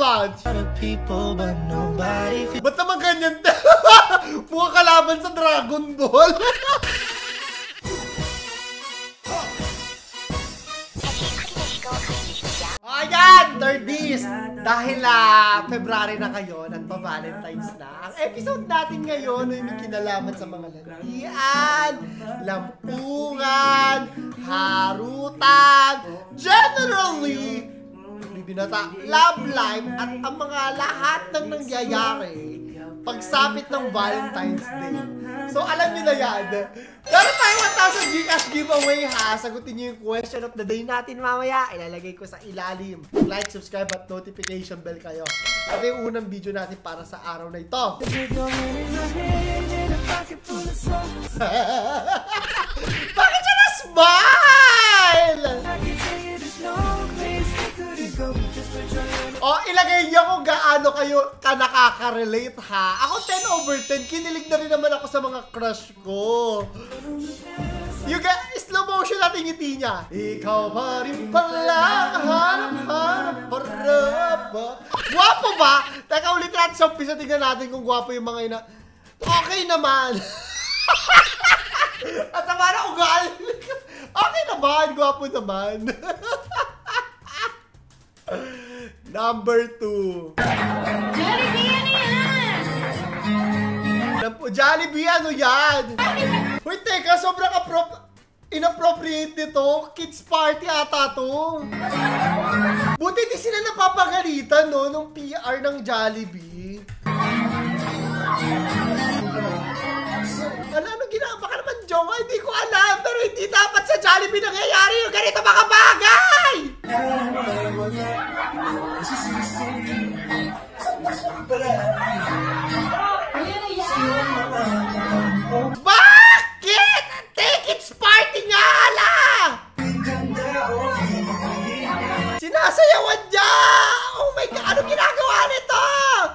much. Ba't naman ganyan? Mukha kalaban sa Dragon Ball. Ayan, 30s! Dahil February na kayo, nagpa-Valentine's na. Ang episode natin ngayon ay may kinalaman sa mga lalian, lampungan, harutan, generally, binata, love life, at ang mga lahat ng nangyayari pagsapit ng Valentine's Day. So, alam niyo na yan. Meron tayong 1,000 Gcash giveaway ha. Sagutin niyo yung question of the day natin mamaya. Ilalagay ko sa ilalim. Like, subscribe, at notification bell kayo. Ito yung unang video natin para sa araw na ito. Bakit siya na-smile? O, ilagay niyo kung gaano kayo nakaka-relate ha. Ako 10/10, kinilig na rin naman ako sa mga crush ko. Yung slow motion natin ngiti niya. Ikaw pa rin pala, hanap-hanap para. Gwapo ba? Teka, ulit natin sa umpisa, tingnan natin kung gwapo yung mga ina. Okay naman. At sama na ugal. Okay naman, gwapo naman. Number 2. Jollibee, ano yan? Jollibee, ano yan? Wait, teka, sobrang inappropriate nito. Kids party ata to. Buti di sila napapagalitan, no, nung PR ng Jollibee. Ano ginawa? Baka naman jowa, hindi ko alam. Pero hindi dapat sa Jollibee nangyayari yung ganito mga bagay! Bakit? Tickets party nga ala! Sinasayawan niya! Oh my God! Ano ginagawa nito?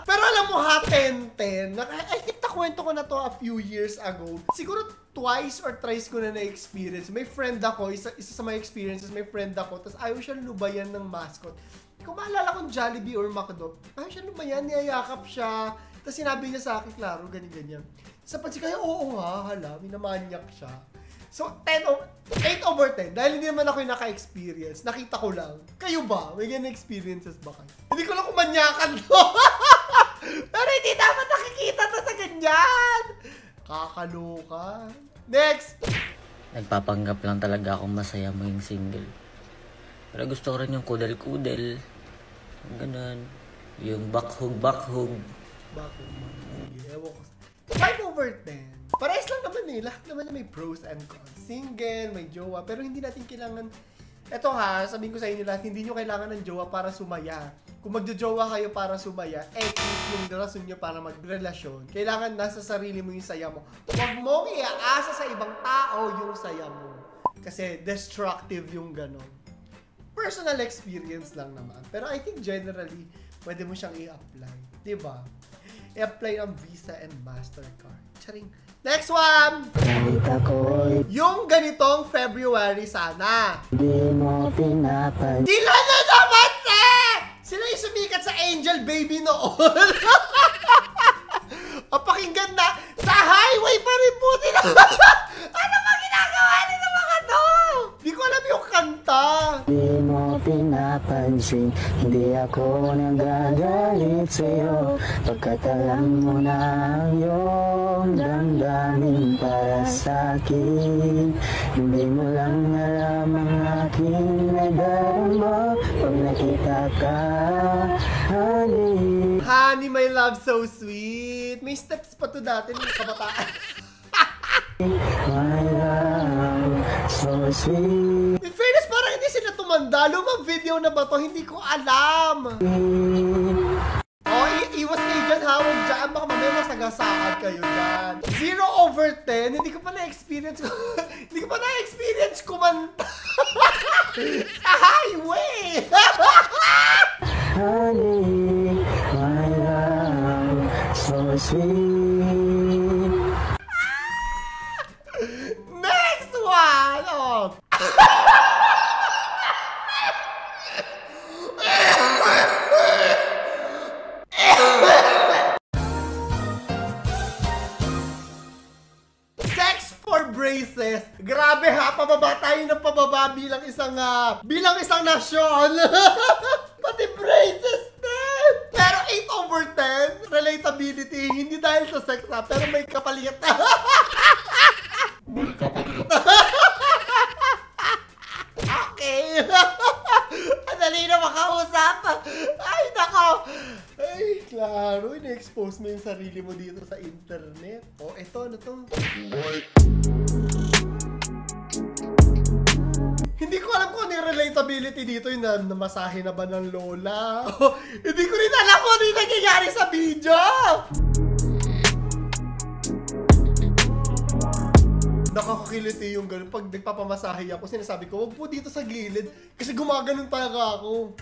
Pero alam mo ha, 10-10. I think nakwento ko na to a few years ago. Siguro twice or thrice ko na na-experience. May friend ako, isa sa my experiences, may friend ako, tapos ayaw siya lubayan ng mascot. Kung maalala kong Jollibee or McDo, ayaw siya lubayan, niyayakap siya. Tapos sinabi niya sa akin, klaro, ganyan-ganyan. Sa pansin kaya, oo nga, hala, minamanyak siya. So, 8/10. Dahil hindi naman ako yung naka-experience. Nakita ko lang. Kayo ba? May ganyan experiences ba kayo? Hindi ko lang kumanyakan to. Pero hindi dapat nakikita to sa ganyan. Kakaloka. Next! Nagpapanggap lang talaga akong masaya mo yung single. Pero gusto ko rin yung kudel-kudel. Yung ganun. Yung bakhug. Bakhug. Sige, ewan ko. 5/10. Parehas lang naman eh. Lahat naman may pros and cons. Single, may jowa. Pero hindi natin kailangan... Eto ha, sabihin ko sa inyo lahat, hindi nyo kailangan ng jowa para sumaya. Kung magjojowa kayo para sumaya, yung rason nyo para magrelasyon, kailangan nasa sarili mo yung saya mo. Huwag mong iaasa sa ibang tao yung saya mo. Kasi destructive yung ganon. Personal experience lang naman. Pero I think generally, pwede mo siyang i-apply. Diba? I-apply ang Visa and MasterCard. Charing. Next one! Yung ganitong February sana. Sila na naman eh! Sila yung sumikat sa Angel Baby noon. Pakinggan na. Sa highway pa rin po sila. Ano ba ginagawa nila mga to? Di ko alam yung kanta. Di mo pinapansin, hindi ako nagagalit sa'yo. Pagkat alam mo na ang iyong damdamin para sa'kin. Hindi mo lang alam ang aking nadarama pag nakita ka, honey. Honey, my love, so sweet. May steps pa to dati ng kabataan. My love, so sweet. In fairness, parang hindi sila tumanda. Lumang video na ba to? Hindi ko alam. Oh, iwas kayo dyan ha. Huwag dyan. Baka mamaya masagasaan kayo dyan. 0/10. Hindi ko pa na-experience. Hindi ko pa na-experience kumanta. Sa highway. Honey, my love, so sweet. Next one! Oh. braces. Grabe ha, pababa tayo ng pababa bilang isang nasyon. Pati braces din. Pero 8/10, relatability, hindi dahil sa sex ha, pero may kapalit. Okay. Dali na makausap. Ay, nako. Ay, klaro. Ina-expose mo yung sarili mo dito sa internet. Oh, eto, ano to? Hindi ko alam kung ano yung relatability dito. Yung namasahe na ba ng lola? Hindi ko rin alam kung ano yung nangyayari sa video. Nakakakiliti yung gano'n. Pag nagpapamasahe ako, sinasabi ko, wag po dito sa gilid. Kasi gumaganon talaga ako.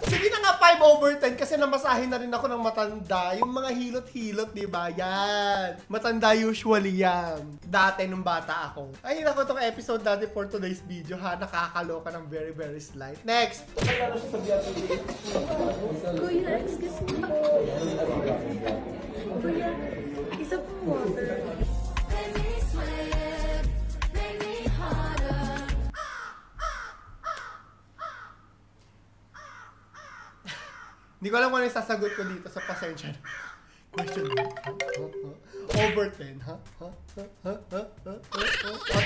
Sige na nga, 5/10 kasi namasahe na rin ako ng matanda. Yung mga hilot-hilot, di ba? Yan. Matanda usually yan. Dati nung bata ako. Ay, naku, itong episode natin for today's video ha. Nakakaloka ng very, very slight. Next! Kuya, excuse me. Kuya, isa pong water. Hindi ko alam kung ano yung sasagot ko dito sa pasensya. Question mark? Over 10, ha? O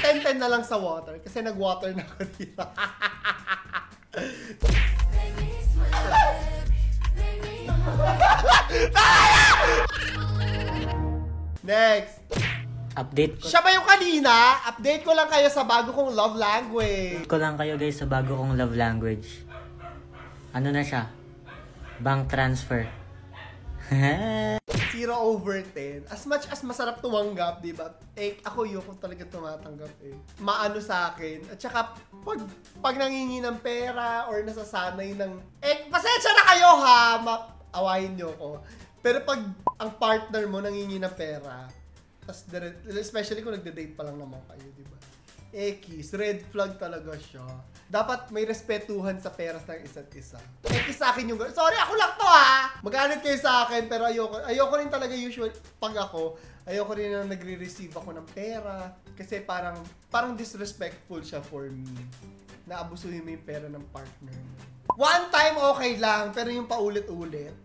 10-10 na lang sa water kasi nag-water na ako dito. Next! Update Siya ba yung kanina? Update ko lang kayo sa bago kong love language. ko lang kayo guys sa bago kong love language. Ano na siya? Bank transfer. 0/10. As much as masarap tumanggap, di ba? Eh, ako yung talaga tumatanggap eh. Maano sa akin. At saka, pag nangingi ng pera or nasasanay ng... Eh, pasensya na kayo ha! Awayin nyo ko. Pero pag ang partner mo nangingi ng pera, tas especially kung nagde-date pa lang naman kayo, di ba? Ekis, red flag talaga siya. Dapat may respetuhan sa peras ng isa't isa. Ekis sa akin yung... Sorry, ako lang to ha! Mag-anit kayo sa akin, pero ayoko rin talaga usual pag ayoko rin na nagre-receive ako ng pera. Kasi parang disrespectful siya for me. Naabusuhin mo yung pera ng partner mo. One time okay lang, pero yung paulit-ulit,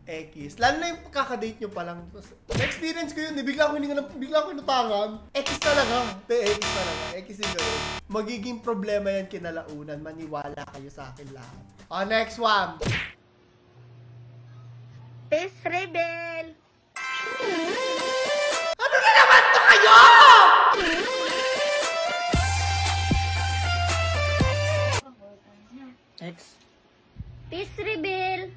Ekis. Lalo na yung kakadate nyo pa lang. Na-experience ko yun, bigla ko inutangan. Ekis talaga. Ekis talaga. Ekis yun gawin. Magiging problema yan kinalaunan. Maniwala kayo sa akin lahat. Next one. Face rebel. Ano na naman to kayo? X. Face rebel.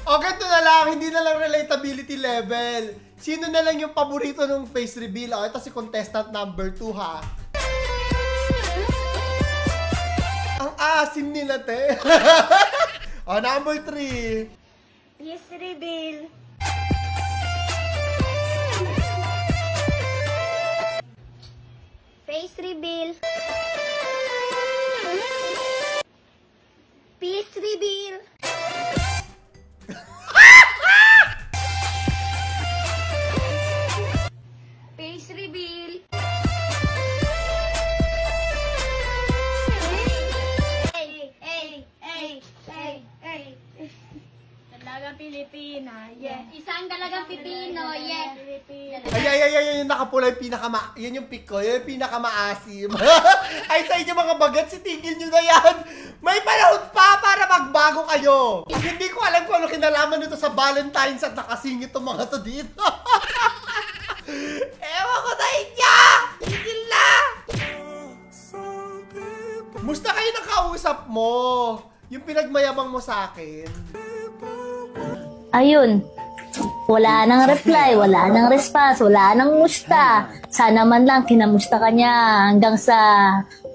O ganito na lang, hindi na lang relatability level. Sino na lang yung paborito ng face reveal? O, ito si contestant number 2 ha. Ang asim nila, te. O, number 3. Face rebel. Face reveal. Face reveal. Face reveal. Hey. Dalagang Pilipina, yeah. Isang dalagang Pilipino, yeah. Ay, yung nakapula yung yan yung pick ko, yung pinakamaasim. Ay, sa inyo mga bagat, sitigil nyo na yan. May panahon pa para magbago kayo. Hindi ko alam kung ano kinalaman nito sa Valentine's at nakasingit itong mga to dito. Ewan ko sa inyo! Tigil na! Musta kayo nakausap mo? Yung pinagmayabang mo sa akin. Ayun, wala nang reply, wala nang response, wala nang musta. Sana man lang kinamusta ka niya hanggang sa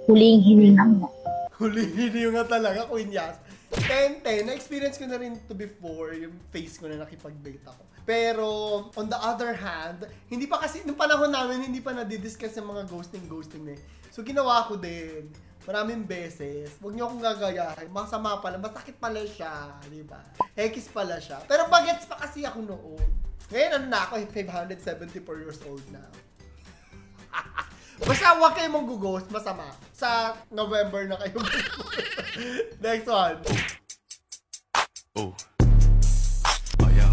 huling hininga mo. Huling hininga nga talaga, Queen Yas. 10-10, na-experience ko na rin to before, yung face ko na nakipag-date ako. Pero, on the other hand, hindi pa kasi, nung panahon namin, hindi pa nadidiscuss yung mga ghosting na eh. So, ginawa ko din. maraming beses. Huwag niyo akong gagayahin. Masama pala. Masakit pala siya. Diba? Hekis pala siya. Pero bagets pa kasi ako noon. Ngayon ano na ako, 574 years old na. Basta huwag kayo mong gughost. Masama. Sa November na kayo Next one. Oh. Oh yeah.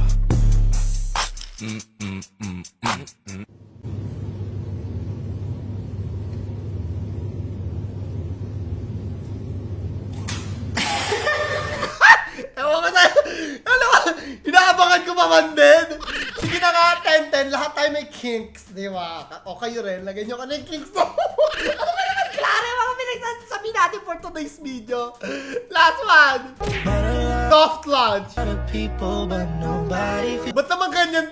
Ewan ko sa'yo. Ano ba? Inaabangan ko pa man din. Sige na nga, 10-10. Lahat tayo may kinks. Di ba? O kayo rin. Lagyan nyo ka ng kinks mo. Ano ba naman, klaro yung mga pinagsasabi natin for today's video. Last one. Soft launch. Ba't naman ganyan?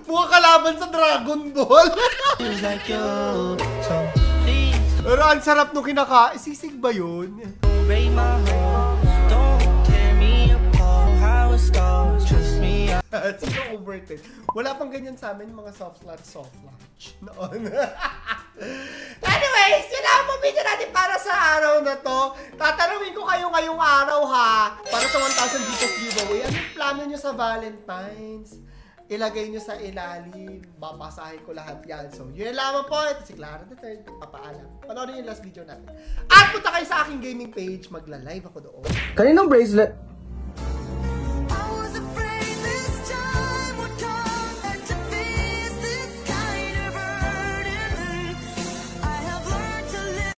Mukha kalaban sa Dragon Ball. Pero ang sarap nung kinaka. Sisig ba yun? Sino overtake? Wala pang ganyan sa amin, mga soft launch noon. Anyways, yun lang ang video natin para sa araw na to. Tatanungin ko kayo ngayong araw ha, para sa 1,000 dito giveaway. Anong plano nyo sa Valentine's? Ilagay nyo sa ilalim. Babasahin ko lahat yan. So, yun lamang po. Ito si Clara the Third. Papaalam. Panoorin yung last video natin. At punta kayo sa aking gaming page. Magla-live ako doon. Kaninong bracelet?